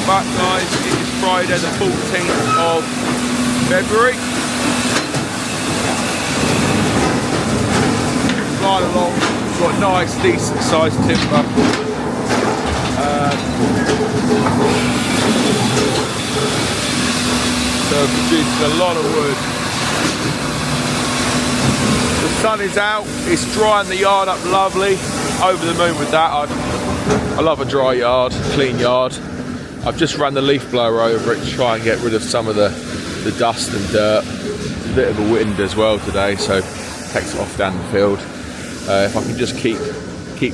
Welcome back, guys. It is Friday the 14th of February. Right along, we've got nice decent sized timber. So producing a lot of wood. The sun is out, it's drying the yard up lovely. Over the moon with that. I love a dry yard, clean yard. I've just run the leaf blower over it to try and get rid of some of the dust and dirt. It's a bit of a wind as well today, so it takes it off down the field. If I can just keep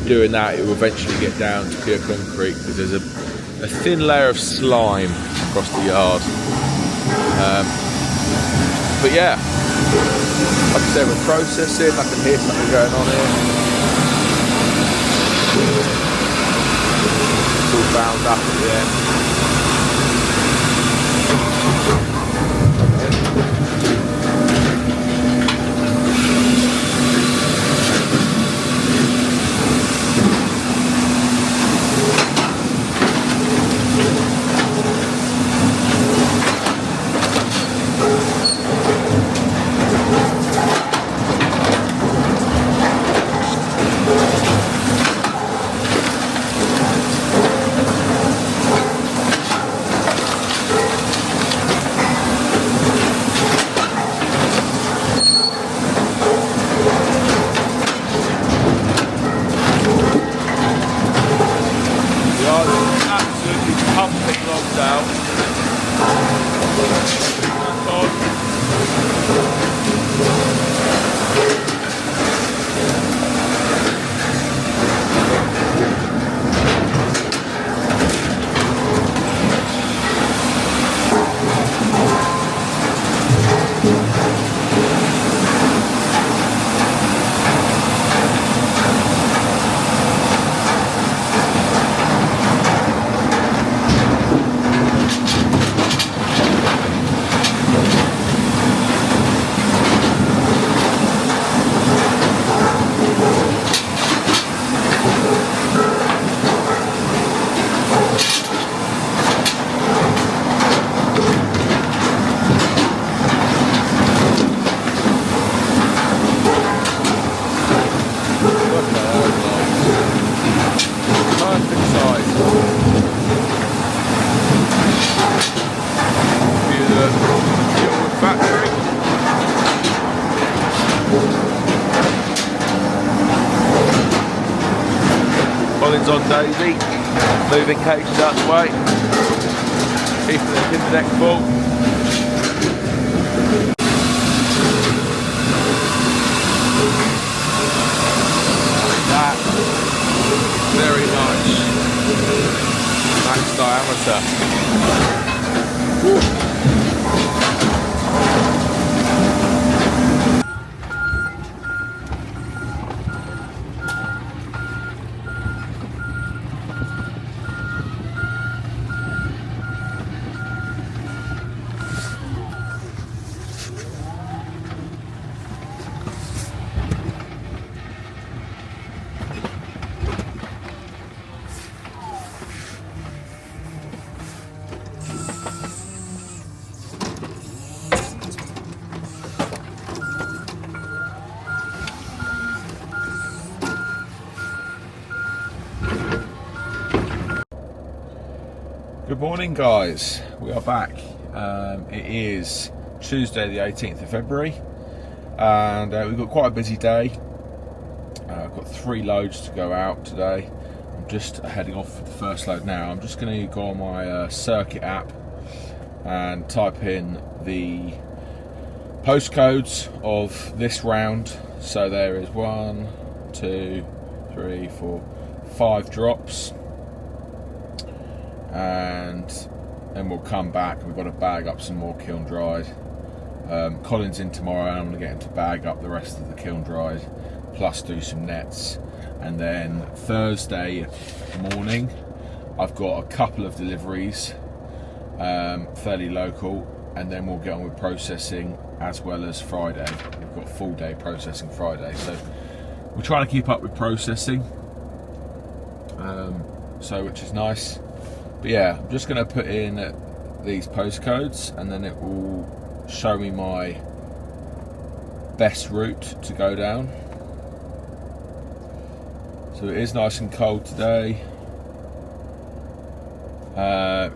doing that, it will eventually get down to pure concrete, because there's a thin layer of slime across the yard. But yeah, like I said, we're processing. I can hear something going on here. It's all bound up at the end. On Daisy, moving cages out the way, keeping the timber deck full. That very nice max diameter. Woo. Good morning, guys. We are back. It is Tuesday the 18th of February, and we've got quite a busy day. I've got 3 loads to go out today. I'm just heading off for the first load now. I'm just going to go on my circuit app and type in the postcodes of this round. So there is 1, 2, 3, 4, 5 drops. And then we'll come back. We've got to bag up some more kiln dried. Colin's in tomorrow, and I'm going to get him to bag up the rest of the kiln dried, plus do some nets. And then Thursday morning, I've got a couple of deliveries, fairly local, and then we'll get on with processing as well as Friday. We've got full day processing Friday, so we're trying to keep up with processing, so which is nice. But yeah, I'm just going to put in these postcodes, and then it will show me my best route to go down. So it is nice and cold today.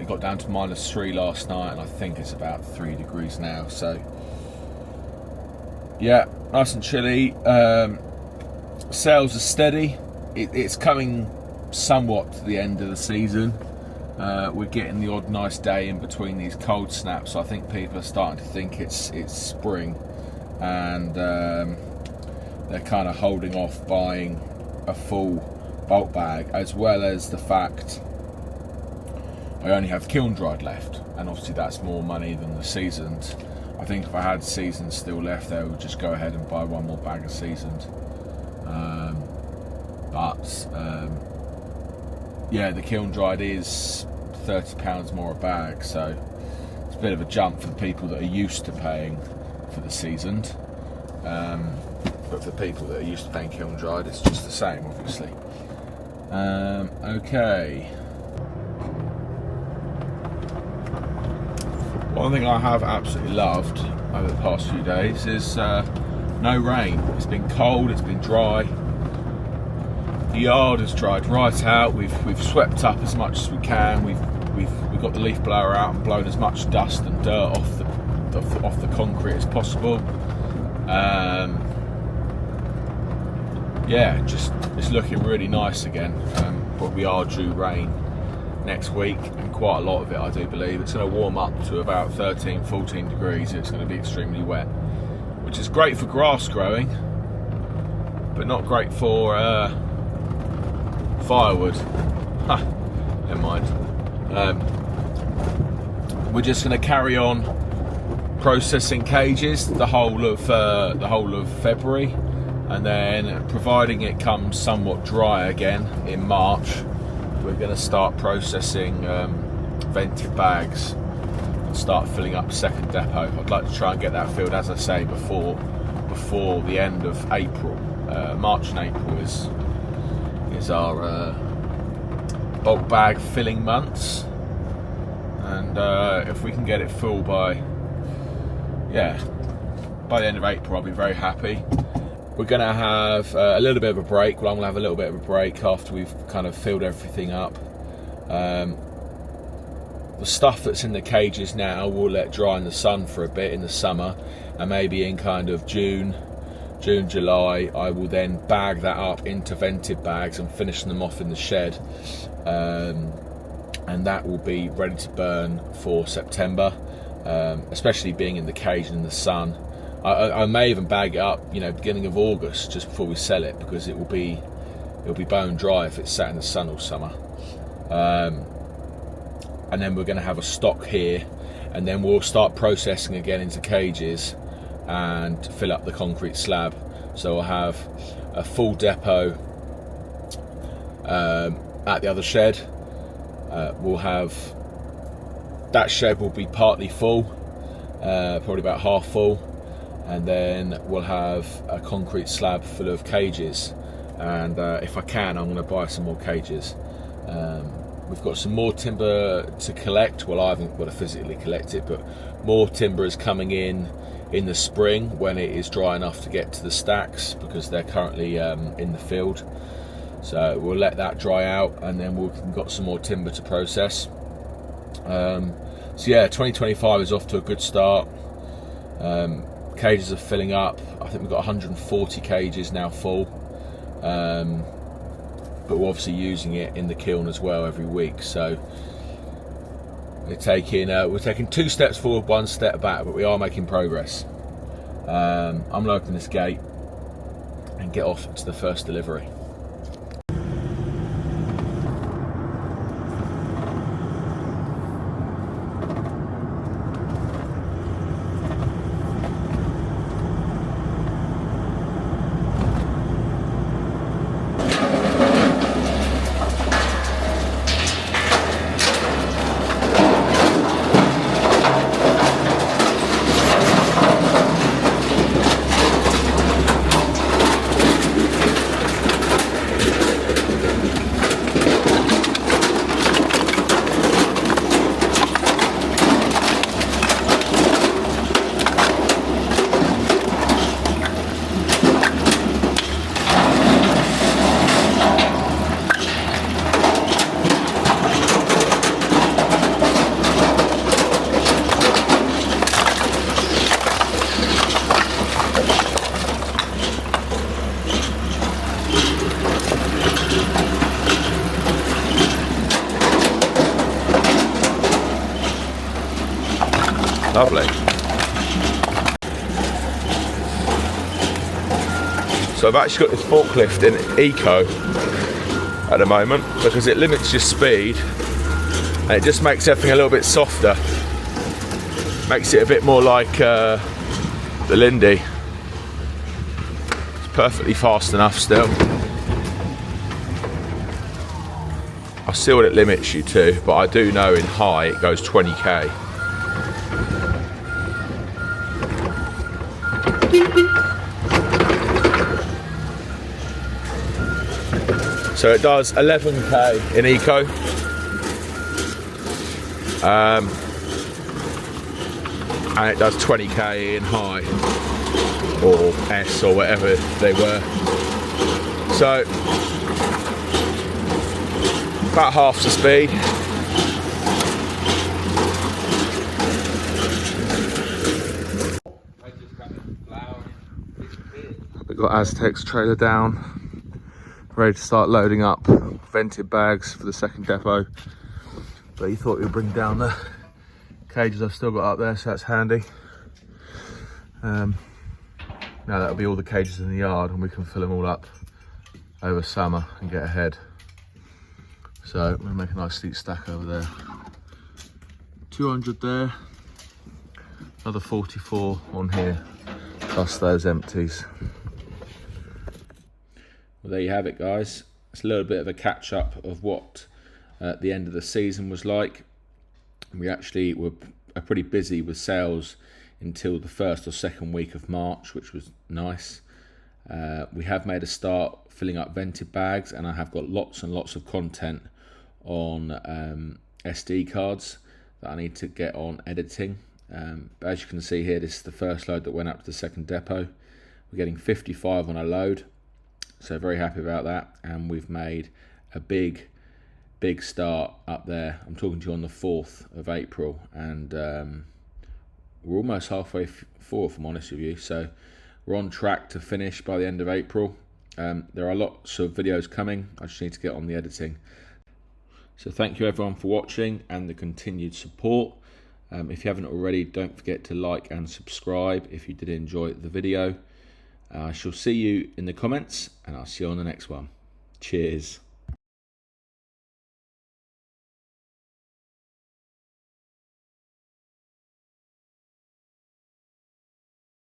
It got down to -3 last night, and I think it's about 3 degrees now. So yeah, nice and chilly. Sales are steady. It's coming somewhat to the end of the season. We're getting the odd nice day in between these cold snaps. So I think people are starting to think it's spring, and they're kind of holding off buying a full bulk bag, as well as the fact I only have kiln dried left, and obviously that's more money than the seasoned. I think if I had seasoned still left there, I would just go ahead and buy one more bag of seasoned. Yeah, the kiln dried is £30 more a bag, so it's a bit of a jump for people that are used to paying for the seasoned. But for people that are used to paying kiln dried, it's just the same, obviously. Okay. One thing I have absolutely loved over the past few days is no rain. It's been cold, it's been dry. The yard has dried right out. We've swept up as much as we can. We've got the leaf blower out and blown as much dust and dirt off the concrete as possible. Yeah, just it's looking really nice again. But we are due rain next week, and quite a lot of it, I do believe. It's going to warm up to about 13-14 degrees. It's going to be extremely wet, which is great for grass growing, but not great for firewood. Never mind. We're just going to carry on processing cages the whole of February, and then, providing it comes somewhat dry again in March, we're going to start processing vented bags and start filling up second depot. I'd like to try and get that filled, as I say, before the end of April. March and April is our bulk bag filling months, and if we can get it full by the end of April, I'll be very happy. We're going to have a little bit of a break. Well, I'm going to have a little bit of a break after we've kind of filled everything up. The stuff that's in the cages now we'll let dry in the sun for a bit in the summer, and maybe in kind of June, July, I will then bag that up into vented bags and finish them off in the shed. And that will be ready to burn for September, especially being in the cage and in the sun. I may even bag it up, beginning of August, just before we sell it, because it'll be bone dry if it's sat in the sun all summer. And then we're going to have a stock here, and then we'll start processing again into cages and fill up the concrete slab. So I'll have a full depot at the other shed. We'll have that shed will be partly full, probably about half full. And then we'll have a concrete slab full of cages, and if I can, I'm going to buy some more cages. We've got some more timber to collect. Well, I haven't got to physically collect it, but more timber is coming in the spring when it is dry enough to get to the stacks, because they're currently in the field. So we'll let that dry out, and then we've got some more timber to process. So yeah, 2025 is off to a good start. Cages are filling up. I think we've got 140 cages now full, but we're obviously using it in the kiln as well every week. So we're taking 2 steps forward, 1 step back, but we are making progress. I'm going to open this gate and get off to the first delivery. Lovely. So I've actually got this forklift in eco at the moment because it limits your speed and it just makes everything a little bit softer. Makes it a bit more like the Lindy. It's perfectly fast enough still. I see what it limits you to, but I do know in high it goes 20k. So it does 11k in eco, and it does 20k in high, or S, or whatever they were. So about half the speed. We've got Aztec's trailer down, ready to start loading up vented bags for the second depot, but he thought we'd bring down the cages I've still got up there, so that's handy. Now that'll be all the cages in the yard and we can fill them all up over summer and get ahead. So we'll make a nice neat stack over there. 200 there, another 44 on here, plus those empties. Well, there you have it, guys. It's a little bit of a catch up of what the end of the season was like. We actually were pretty busy with sales until the first or second week of March, which was nice. We have made a start filling up vented bags, and I have got lots and lots of content on SD cards that I need to get on editing. But as you can see here, this is the first load that went up to the second depot. We're getting 55 on a load. So very happy about that, and we've made a big start up there. I'm talking to you on the 4th of April, and we're almost halfway through, if I'm honest with you. So we're on track to finish by the end of April. There are lots of videos coming. I just need to get on the editing. So thank you everyone for watching and the continued support. If you haven't already, don't forget to like and subscribe if you did enjoy the video. I shall see you in the comments, and I'll see you on the next one. Cheers.